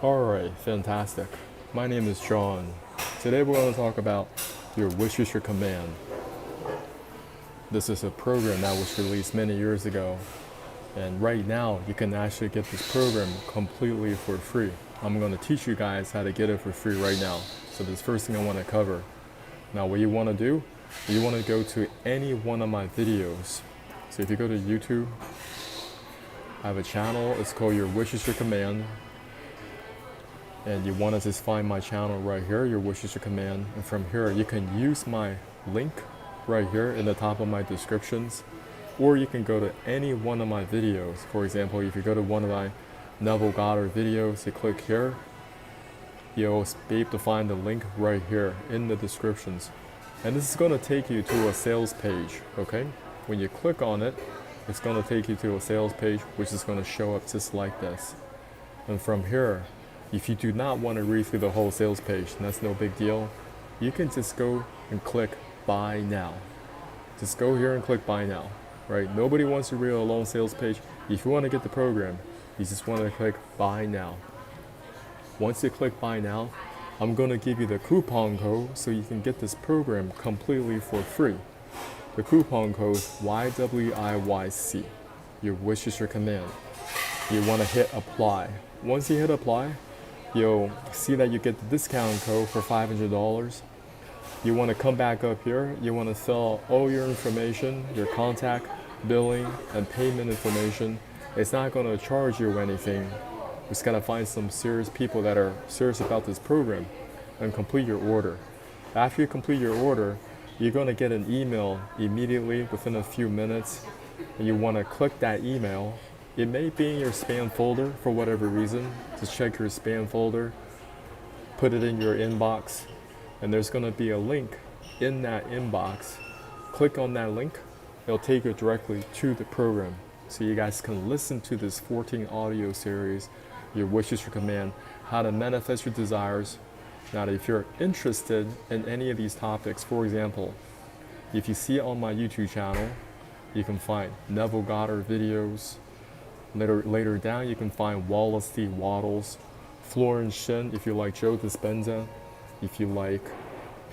Alright, fantastic. My name is John. Today we're going to talk about your wish is your command. This is a program that was released many years ago, and right now you can actually get this program completely for free. I'm going to teach you guys how to get it for free right now. So this first thing I want to cover. Now what you want to do, you want to go to any one of my videos. So if you go to YouTube, I have a channel, it's called Your Wish is Your Command. And you want to just find my channel right here, Your Wish is Your Command. And from here, you can use my link right here in the top of my descriptions. Or you can go to any one of my videos. For example, if you go to one of my Neville Goddard videos, you click here, you'll be able to find the link right here in the descriptions. And this is going to take you to a sales page, okay? When you click on it, it's going to take you to a sales page, which is going to show up just like this. And from here, if you do not want to read through the whole sales page, that's no big deal. You can just go and click buy now. Just go here and click buy now, right? Nobody wants to read a long sales page. If you want to get the program, you just want to click buy now. Once you click buy now, I'm going to give you the coupon code so you can get this program completely for free. The coupon code is YWIYC. Your wish is your command. You want to hit apply. Once you hit apply, you'll see that you get the discount code for $500. You want to come back up here. You want to fill out all your information, your contact, billing, and payment information. It's not going to charge you anything. You just got to find some serious people that are serious about this program and complete your order. After you complete your order, you're going to get an email immediately within a few minutes. And you want to click that email. It may be in your spam folder for whatever reason. Just check your spam folder, put it in your inbox, and there's going to be a link in that inbox. Click on that link, it'll take you directly to the program. So you guys can listen to this 14 audio series, Your Wish is Your Command, how to manifest your desires. Now if you're interested in any of these topics, for example, if you see on my YouTube channel, you can find Neville Goddard videos. Later down, you can find Wallace D. Waddles, Florence Shin, if you like Joe Dispenza, if you like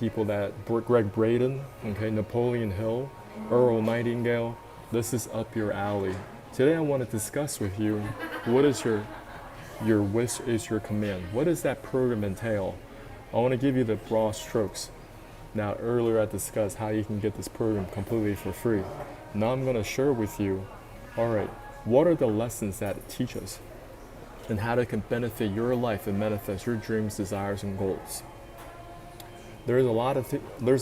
people that Greg Braden, okay, Napoleon Hill, Earl Nightingale. This is up your alley. Today I want to discuss with you what is your wish is your command. What does that program entail? I want to give you the broad strokes. Now earlier I discussed how you can get this program completely for free. Now I'm going to share with you, all right, what are the lessons that it teaches and how it can benefit your life and manifest your dreams, desires, and goals. There's a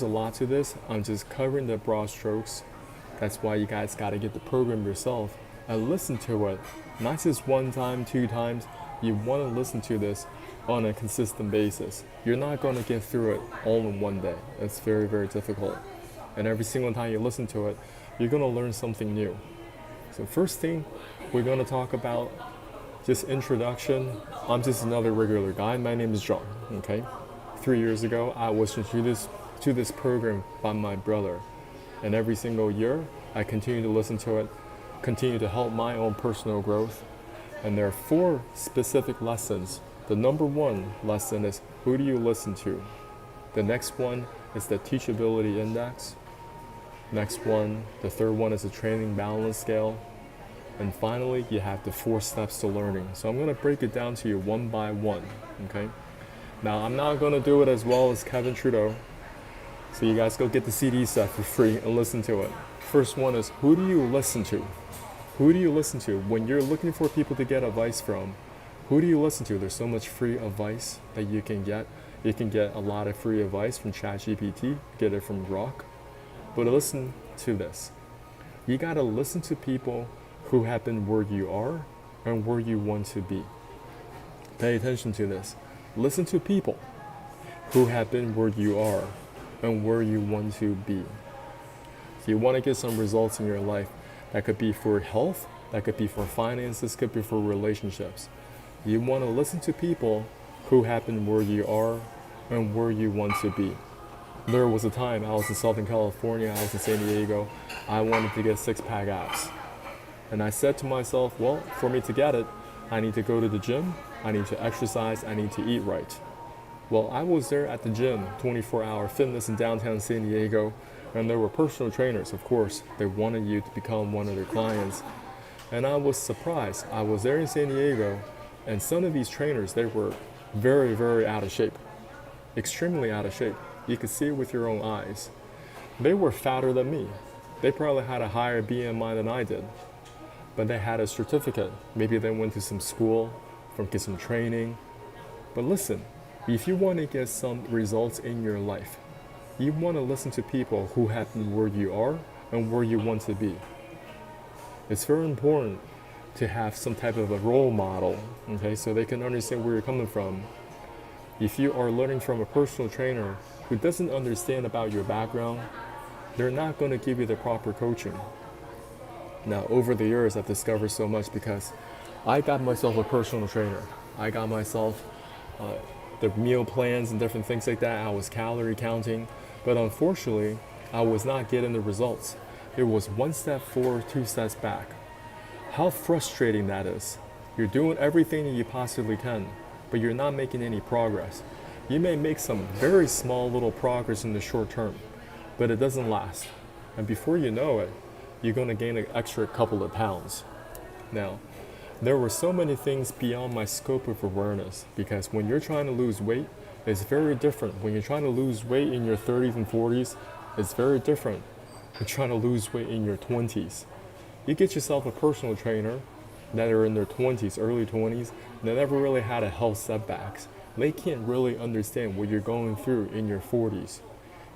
lot to this. I'm just covering the broad strokes. That's why you guys got to get the program yourself and listen to it. Not just one time, two times. You want to listen to this on a consistent basis. You're not going to get through it all in one day. It's very, very difficult. And every single time you listen to it, you're going to learn something new. So first thing, we're going to talk about just introduction. I'm just another regular guy. My name is John, okay? 3 years ago, I was introduced to this program by my brother. And every single year, I continue to listen to it, continue to help my own personal growth. And there are 4 specific lessons. The number 1 lesson is, who do you listen to? The next one is the teachability index. Next one, the third one is the training balance scale. And finally, you have the 4 steps to learning. So I'm going to break it down to you one by one, okay? Now, I'm not going to do it as well as Kevin Trudeau. So you guys go get the CD set for free and listen to it. First one is, who do you listen to? Who do you listen to? When you're looking for people to get advice from, who do you listen to? There's so much free advice that you can get. You can get a lot of free advice from ChatGPT, get it from Grok. But listen to this. You gotta listen to people who have been where you are and where you want to be. Pay attention to this. Listen to people who have been where you are and where you want to be. If you want to get some results in your life, that could be for health, that could be for finances, could be for relationships. You want to listen to people who have been where you are and where you want to be. There was a time I was in Southern California, I was in San Diego, I wanted to get 6-pack abs. And I said to myself, well, for me to get it, I need to go to the gym, I need to exercise, I need to eat right. Well, I was there at the gym, 24-hour fitness in downtown San Diego, and there were personal trainers, of course. They wanted you to become one of their clients. And I was surprised. I was there in San Diego, and some of these trainers, they were very, very out of shape. Extremely out of shape. You could see it with your own eyes. They were fatter than me. They probably had a higher BMI than I did. But they had a certificate. Maybe they went to some school, get some training. But listen, if you want to get some results in your life, you want to listen to people who have been where you are and where you want to be. It's very important to have some type of a role model, okay, so they can understand where you're coming from. If you are learning from a personal trainer who doesn't understand about your background, they're not going to give you the proper coaching. Now, over the years, I've discovered so much because I got myself a personal trainer. I got myself the meal plans and different things like that. I was calorie counting, but unfortunately, I was not getting the results. It was one step forward, two steps back. How frustrating that is. You're doing everything that you possibly can, but you're not making any progress. You may make some very small little progress in the short term, but it doesn't last. And before you know it, you're going to gain an extra couple of pounds. Now, there were so many things beyond my scope of awareness, because when you're trying to lose weight, it's very different. When you're trying to lose weight in your 30s and 40s, it's very different. You're trying to lose weight in your 20s. You get yourself a personal trainer that are in their 20s, early 20s, that never really had a health setbacks. They can't really understand what you're going through in your 40s.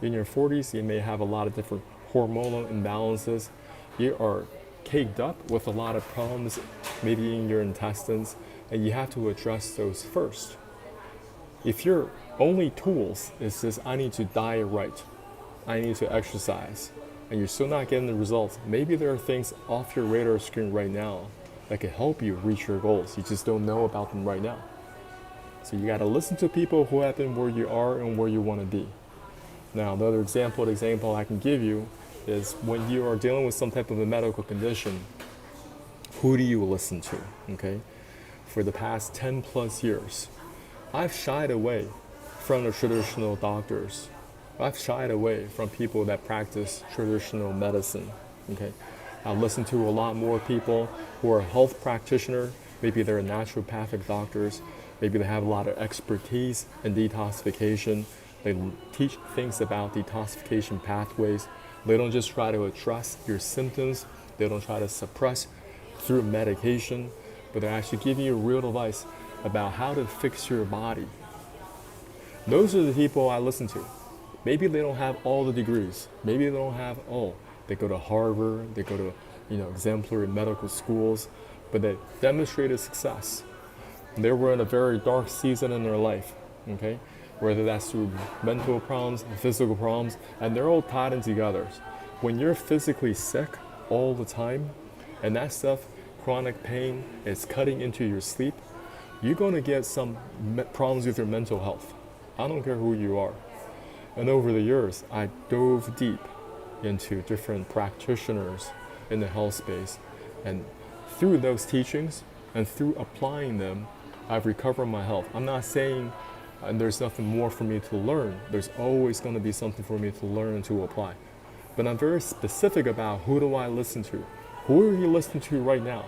In your 40s, you may have a lot of different hormonal imbalances. You are caked up with a lot of problems, maybe in your intestines, and you have to address those first. If your only tools is just, I need to diet right, I need to exercise, and you're still not getting the results, maybe there are things off your radar screen right now that can help you reach your goals. You just don't know about them right now. So you got to listen to people who have been where you are and where you want to be. Now, another example I can give you is when you are dealing with some type of a medical condition, who do you listen to, okay? For the past 10 plus years, I've shied away from the traditional doctors. I've shied away from people that practice traditional medicine, okay? I listen to a lot more people who are health practitioners. Maybe they're naturopathic doctors. Maybe they have a lot of expertise in detoxification. They teach things about detoxification pathways. They don't just try to address your symptoms. They don't try to suppress through medication, but they actually give you real advice about how to fix your body. Those are the people I listen to. Maybe they don't have all the degrees. Maybe they don't have all. They go to Harvard, they go to exemplary medical schools, but they demonstrated success. They were in a very dark season in their life, okay? Whether that's through mental problems, physical problems, and they're all tied in together. When you're physically sick all the time, and that stuff, chronic pain, is cutting into your sleep, you're going to get some problems with your mental health. I don't care who you are. And over the years, I dove deep into different practitioners in the health space. And through those teachings and through applying them, I've recovered my health. I'm not saying there's nothing more for me to learn. There's always going to be something for me to learn and to apply. But I'm very specific about who do I listen to. Who are you listening to right now?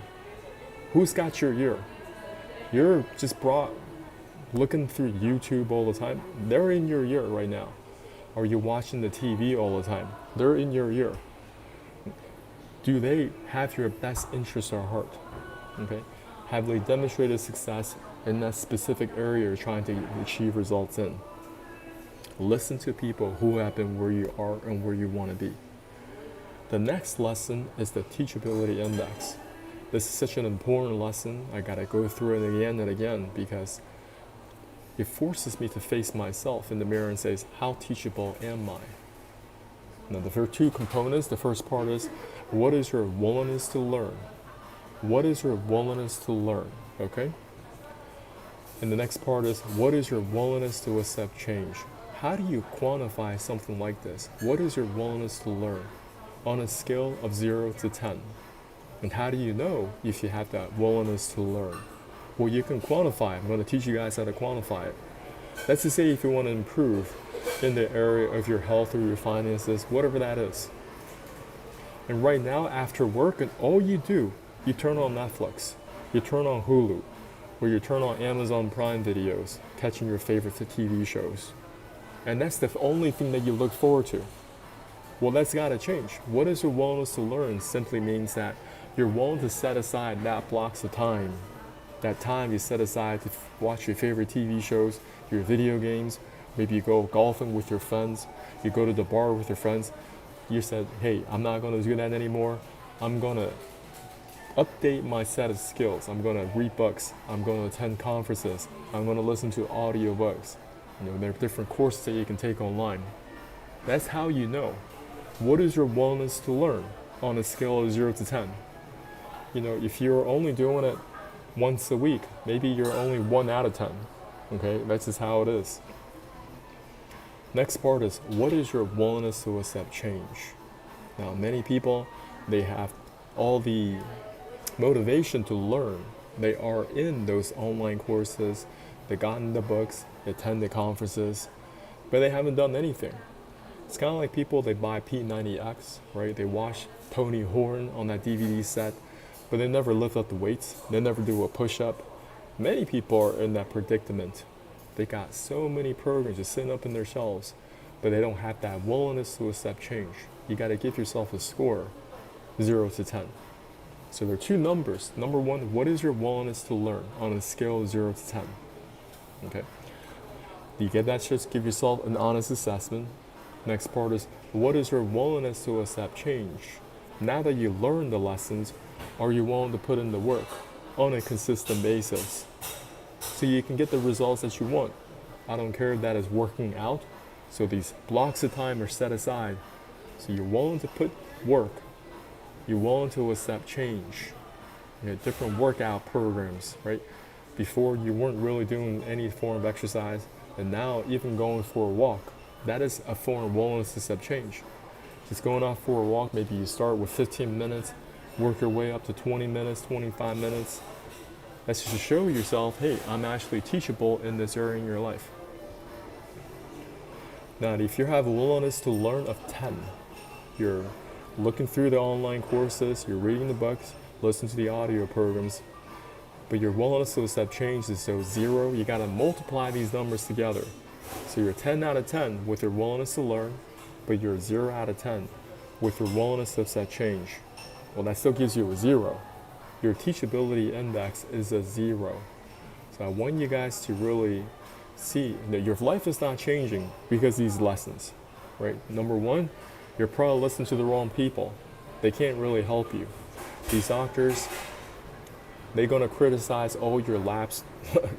Who's got your ear? You're just looking through YouTube all the time. They're in your ear right now. Are you watching the TV all the time? They're in your ear. Do they have your best interest at heart? Okay? Have they demonstrated success in that specific area you're trying to achieve results in? Listen to people who have been where you are and where you want to be. The next lesson is the teachability index. This is such an important lesson. I gotta go through it again and again because it forces me to face myself in the mirror and says, how teachable am I? Now, there are two components. The first part is, what is your willingness to learn? What is your willingness to learn, okay? And the next part is, what is your willingness to accept change? How do you quantify something like this? What is your willingness to learn on a scale of 0 to 10? And how do you know if you have that willingness to learn? Well, you can quantify it. I'm going to teach you guys how to quantify it. Let's just say if you want to improve in the area of your health or your finances, whatever that is. And right now, after work, and all you do, you turn on Netflix, you turn on Hulu, or you turn on Amazon Prime videos, catching your favorite TV shows. And that's the only thing that you look forward to. Well, that's got to change. What is your willingness to learn simply means that you're willing to set aside that blocks of time. That time you set aside to watch your favorite TV shows, your video games, maybe you go golfing with your friends, you go to the bar with your friends. You said, hey, I'm not going to do that anymore. I'm going to update my set of skills. I'm going to read books. I'm going to attend conferences. I'm going to listen to audiobooks. There are different courses that you can take online. That's how you know. What is your willingness to learn on a scale of 0 to 10? If you're only doing it once a week, maybe you're only 1 out of 10. Okay, that's just how it is. Next part is, what is your willingness to accept change? Now, many people, they have all the motivation to learn. They are in those online courses, they got in the books, they attend the conferences, but they haven't done anything. It's kind of like people, they buy P90X, right? They watch Tony Horn on that DVD set, but they never lift up the weights. They never do a push-up. Many people are in that predicament. They got so many programs just sitting up in their shelves, but they don't have that willingness to accept change. You got to give yourself a score, 0 to 10. So there are two numbers. Number one, what is your willingness to learn on a scale of 0 to 10? Okay. You get that? Just give yourself an honest assessment. Next part is, what is your willingness to accept change? Now that you learn the lessons, are you willing to put in the work on a consistent basis so you can get the results that you want? I don't care if that is working out. So these blocks of time are set aside. So you're willing to put work. You're willing to accept change. You have different workout programs, right? Before you weren't really doing any form of exercise, and now even going for a walk, that is a form of willingness to accept change. Just going out for a walk, maybe you start with 15 minutes, work your way up to 20 minutes, 25 minutes. That's just to show yourself, hey, I'm actually teachable in this area in your life. Now, if you have a willingness to learn of 10, you're looking through the online courses, you're reading the books, listening to the audio programs, but your willingness to accept change is so 0, you gotta multiply these numbers together. So you're 10 out of 10 with your willingness to learn, but you're 0 out of 10 with your willingness to accept change. Well, that still gives you a 0. Your teachability index is a 0. So I want you guys to really see that your life is not changing because of these lessons, right? Number one, you're probably listening to the wrong people. They can't really help you. These doctors, they're gonna criticize all your labs,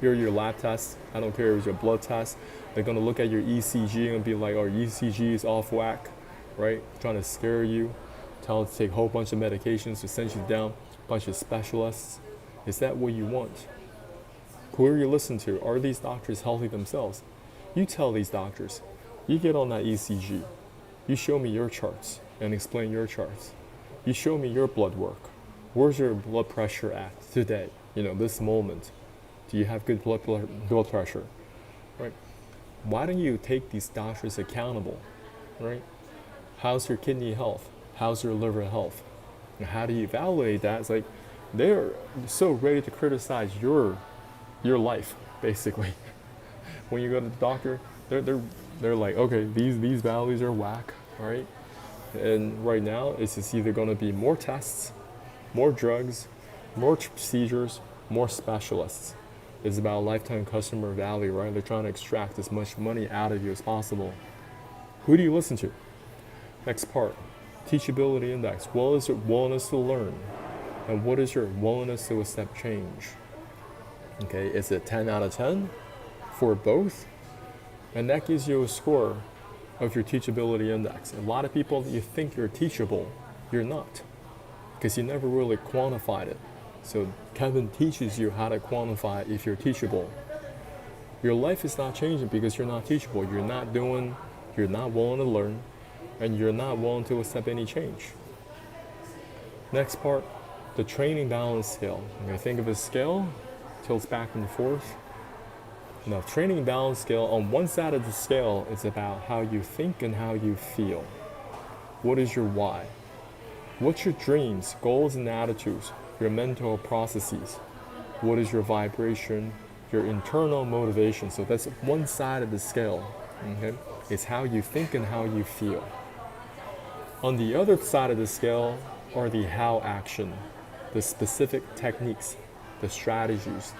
your lab tests. I don't care if it's your blood test. They're gonna look at your ECG and be like, oh, ECG is off whack, right? Trying to scare you, tell you to take a whole bunch of medications to send you down, a bunch of specialists. Is that what you want? Who are you listening to? Are these doctors healthy themselves? You tell these doctors, you get on that ECG, you show me your charts and explain your charts. You show me your blood work. Where's your blood pressure at today? This moment. Do you have good blood pressure? Right? Why don't you take these doctors accountable? Right? How's your kidney health? How's your liver health? And how do you evaluate that? It's like they're so ready to criticize your life, basically. When you go to the doctor, they're like, okay, these values are whack, right? And right now, it's just either going to be more tests, more drugs, more procedures, more specialists. It's about lifetime customer value, right? They're trying to extract as much money out of you as possible. Who do you listen to? Next part, teachability index. What is your willingness to learn? And what is your willingness to accept change? Okay, is it 10 out of 10 for both? And that gives you a score of your teachability index. A lot of people, you think you're teachable, you're not, because you never really quantified it. So Kevin teaches you how to quantify if you're teachable. Your life is not changing because you're not teachable. You're not willing to learn, and you're not willing to accept any change. Next part, the training balance scale. Okay, think of a scale. tilts back and forth. Now, training balance scale, on one side of the scale, it's about how you think and how you feel. What is your why? What's your dreams, goals, and attitudes, your mental processes? What is your vibration, your internal motivation? So that's one side of the scale. Okay? It's how you think and how you feel. On the other side of the scale are the how action, the specific techniques, the strategies,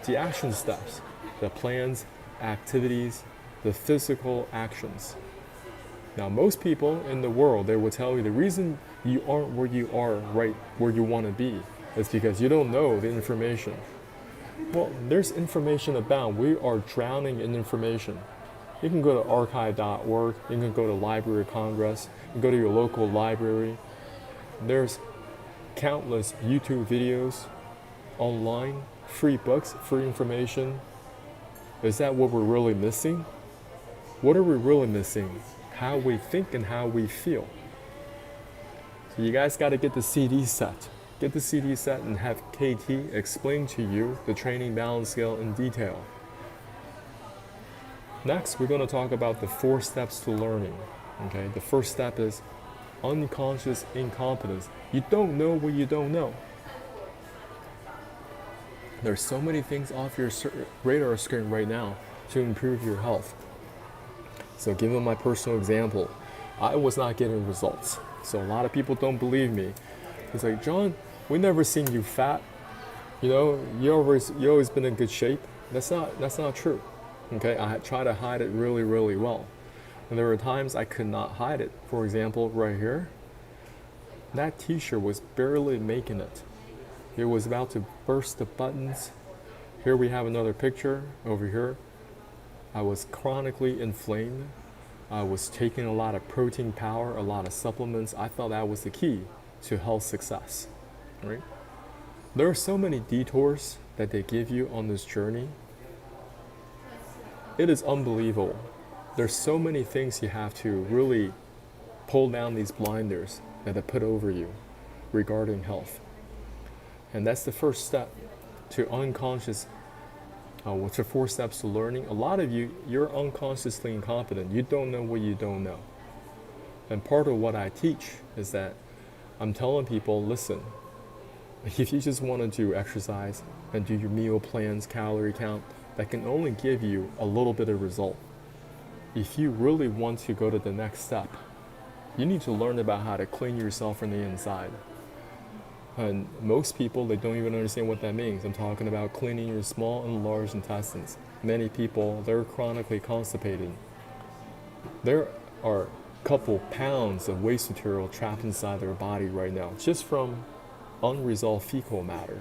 the action steps, the plans, activities, the physical actions. Now, most people in the world, they will tell you the reason you aren't where you are right where you want to be is because you don't know the information. Well, there's information abound. We are drowning in information. You can go to archive.org, you can go to Library of Congress, you can go to your local library. There's countless YouTube videos online, free books, free information. Is that what we're really missing? What are we really missing? How we think and how we feel. So you guys got to get the CD set. Get the CD set and have KT explain to you the training balance scale in detail. Next, we're going to talk about the 4 steps to learning. Okay, the first step is unconscious incompetence. You don't know what you don't know. There's so many things off your radar screen right now to improve your health. So given my personal example, I was not getting results. So a lot of people don't believe me. It's like, John, we never seen you fat. You know, you always been in good shape. That's not true. Okay, I try to hide it really, really well. And there were times I could not hide it. For example, right here, that t-shirt was barely making it. It was about to burst the buttons. Here we have another picture over here. I was chronically inflamed. I was taking a lot of protein powder, a lot of supplements. I thought that was the key to health success, right? There are so many detours that they give you on this journey. It is unbelievable. There's so many things you have to really pull down these blinders that they put over you regarding health. And that's the first step to unconscious. What's the 4 steps to learning? A lot of you, you're unconsciously incompetent. You don't know what you don't know. And part of what I teach is that I'm telling people, listen, if you just want to do exercise and do your meal plans, calorie count, that can only give you a little bit of result. If you really want to go to the next step, you need to learn about how to clean yourself from the inside. And most people, they don't even understand what that means. I'm talking about cleaning your small and large intestines. Many people, they're chronically constipated. There are a couple pounds of waste material trapped inside their body right now, just from unresolved fecal matter.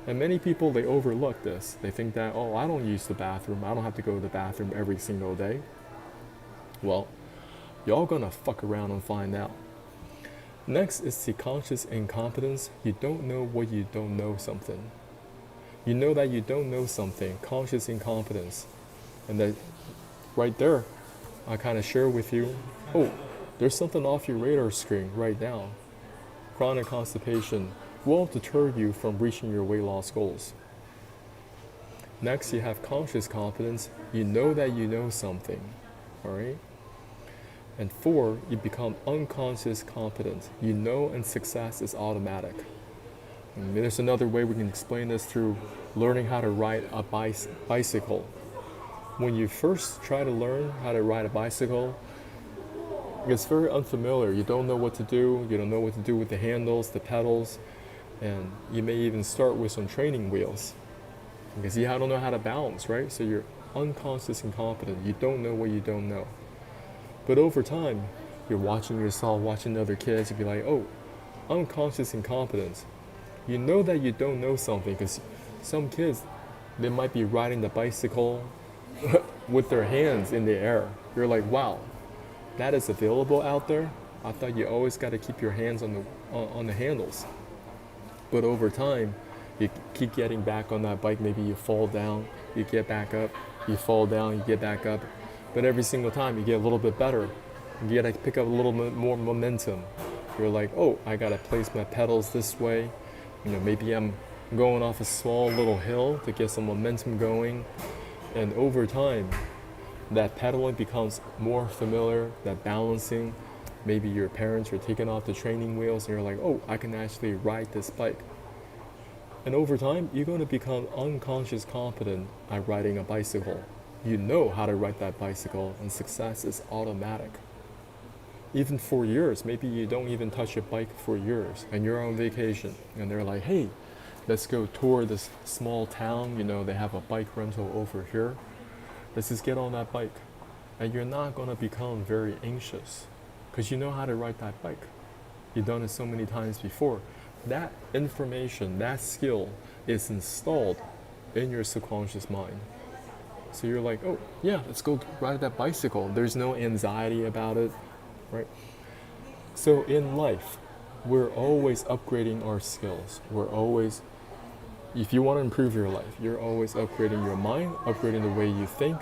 And many people, they overlook this. They think that, oh, I don't use the bathroom. I don't have to go to the bathroom every single day. Well, y'all gonna fuck around and find out. Next is the conscious incompetence. You don't know what you don't know something. You know that you don't know something, conscious incompetence. And that right there, I kind of share with you, oh, there's something off your radar screen right now. Chronic constipation will deter you from reaching your weight loss goals. Next, you have conscious competence. You know that you know something, all right? And 4, you become unconscious competent. You know, and success is automatic. And there's another way we can explain this through learning how to ride a bicycle. When you first try to learn how to ride a bicycle, it's very unfamiliar. You don't know what to do. You don't know what to do with the handles, the pedals, and you may even start with some training wheels because you don't know how to balance, right? So you're unconscious incompetent. You don't know what you don't know. But over time, you're watching yourself, watching other kids, you'd be like, oh, unconscious incompetence. You know that you don't know something because some kids, they might be riding the bicycle with their hands in the air. You're like, wow, that is available out there? I thought you always got to keep your hands on the handles. But over time, you keep getting back on that bike. Maybe you fall down, you get back up, you fall down, you get back up. But every single time you get a little bit better. You gotta pick up a little bit more momentum. You're like, oh, I gotta place my pedals this way. You know, maybe I'm going off a small little hill to get some momentum going. And over time, that pedaling becomes more familiar, that balancing. Maybe your parents are taking off the training wheels and you're like, oh, I can actually ride this bike. And over time, you're going to become unconscious competent at riding a bicycle. You know how to ride that bicycle, and success is automatic. Even for years, maybe you don't even touch your bike for years, and you're on vacation, and they're like, hey, let's go tour this small town. They have a bike rental over here. Let's just get on that bike. And you're not going to become very anxious because you know how to ride that bike. You've done it so many times before. That information, that skill is installed in your subconscious mind. So you're like, oh, yeah, let's go ride that bicycle. There's no anxiety about it, right? So in life, we're always upgrading our skills. If you want to improve your life, you're always upgrading your mind, upgrading the way you think,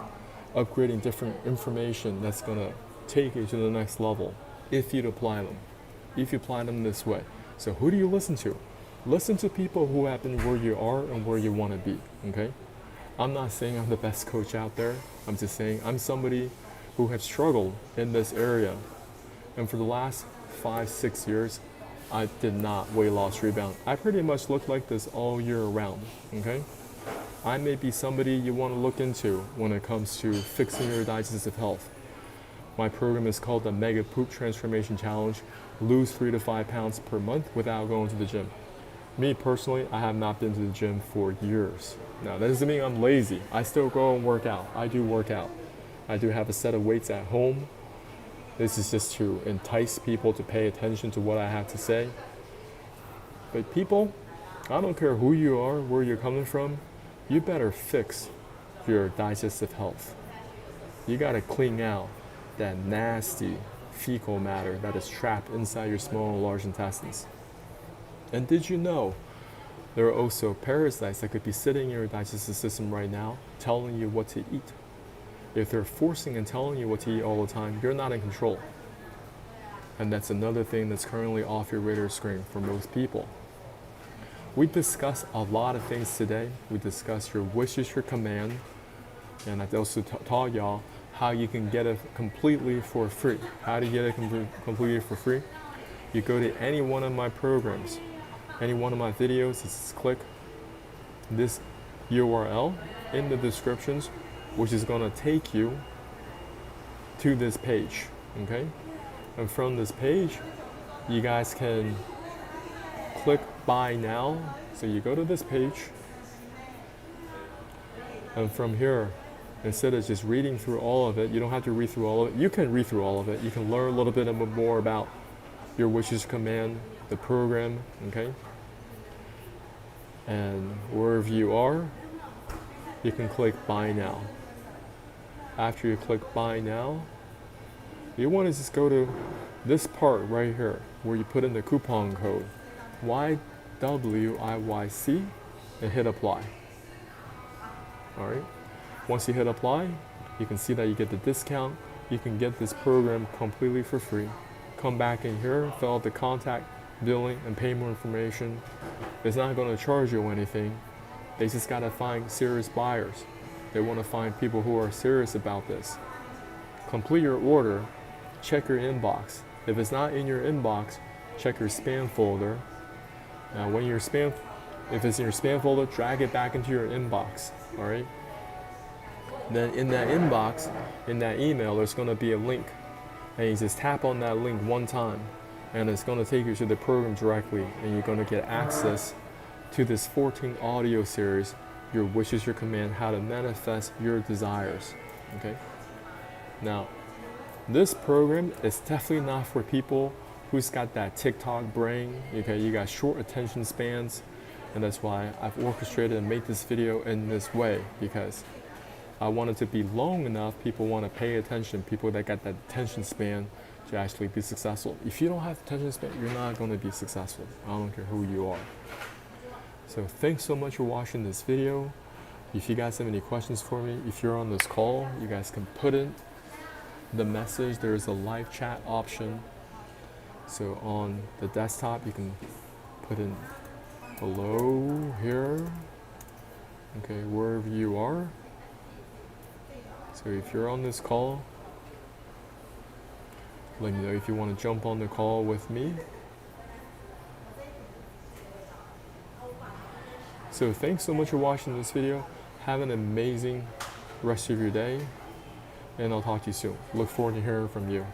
upgrading different information that's going to take you to the next level if you'd apply them. If you apply them this way. So who do you listen to? Listen to people who have been where you are and where you want to be, okay? I'm not saying I'm the best coach out there. I'm just saying I'm somebody who has struggled in this area. And for the last 5-6 years, I did not weight loss rebound. I pretty much look like this all year round, okay? I may be somebody you want to look into when it comes to fixing your digestive health. My program is called the Mega Poop Transformation Challenge. Lose 3 to 5 pounds per month without going to the gym. Me personally, I have not been to the gym for years. Now, that doesn't mean I'm lazy. I still go and work out. I do work out. I do have a set of weights at home. This is just to entice people to pay attention to what I have to say. But people, I don't care who you are, where you're coming from, you better fix your digestive health. You gotta clean out that nasty fecal matter that is trapped inside your small and large intestines. And did you know there are also parasites that could be sitting in your digestive system right now telling you what to eat? If they're forcing and telling you what to eat all the time, you're not in control. And that's another thing that's currently off your radar screen for most people. We discussed a lot of things today. We discussed your wish is your command. And I also taught y'all how you can get it completely for free. How to get it completely for free? You go to any one of my programs, any one of my videos, just click this URL in the descriptions, which is going to take you to this page, okay? And from this page, you guys can click buy now. So you go to this page, and from here, instead of just reading through all of it, you don't have to read through all of it. You can read through all of it. You can learn a little bit more about your wishes command, the program, okay? And wherever you are, you can click buy now. After you click buy now, you want to just go to this part right here where you put in the coupon code YWIYC and hit apply. All right. Once you hit apply, you can see that you get the discount. You can get this program completely for free. Come back in here, fill out the contact, billing, and payment information. It's not going to charge you anything. They just got to find serious buyers. They want to find people who are serious about this. Complete your order, check your inbox. If it's not in your inbox, check your spam folder. Now if it's in your spam folder, drag it back into your inbox, all right? Then in that inbox, in that email, there's going to be a link. And you just tap on that link one time, and it's going to take you to the program directly, and you're going to get access to this 14 audio series, Your Wish is Your Command, How to Manifest Your Desires, okay? Now, this program is definitely not for people who's got that TikTok brain, okay? You got short attention spans, and that's why I've orchestrated and made this video in this way, because I want it to be long enough, people want to pay attention, people that got that attention span to actually be successful. If you don't have attention span, you're not going to be successful. I don't care who you are. So thanks so much for watching this video. If you guys have any questions for me, if you're on this call, you guys can put in the message. There's a live chat option. So on the desktop, you can put in hello here. Okay, wherever you are. So if you're on this call, let me know if you want to jump on the call with me. So thanks so much for watching this video. Have an amazing rest of your day, and I'll talk to you soon. Look forward to hearing from you.